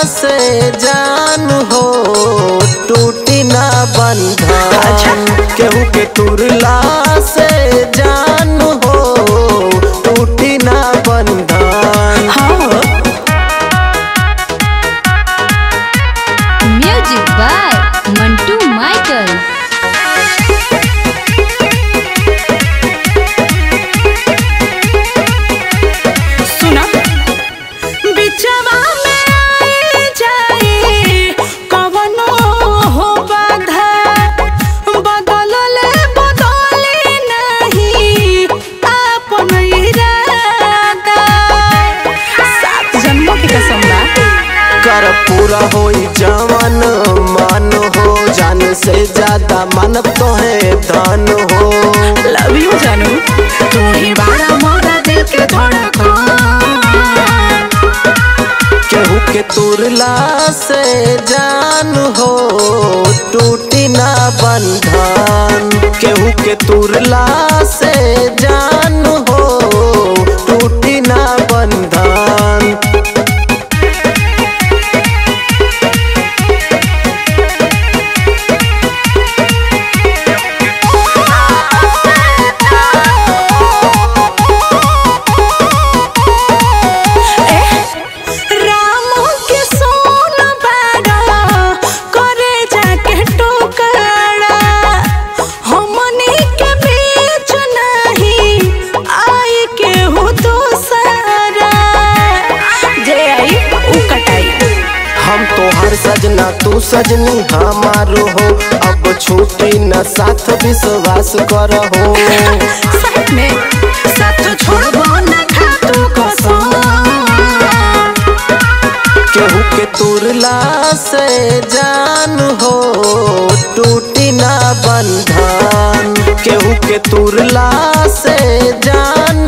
से जान हो टूटी ना बंधन। केहू के तुरला से जान हो टूटी ना बंधन। Music by Mantu Michael. कर पूरा होई जवान मान हो जान से ज्यादा मानव तो है धन हो। लव यू जानू तू ही बारा मोरा दिल के धड़कन। केहू के तुरला से जान हो टूटी ना बंधन। केहू के तुरला से जान हो टूटी ना बंधन। हम तो हर सजना तू सजनी हमारो हो अब छूटी न साथ विश्वास करहो। साथ में साथ छोड़बो न खातू कसम। केहू के तुरला से जान हो टूटी ना बंधन। केहू के तुरला से जान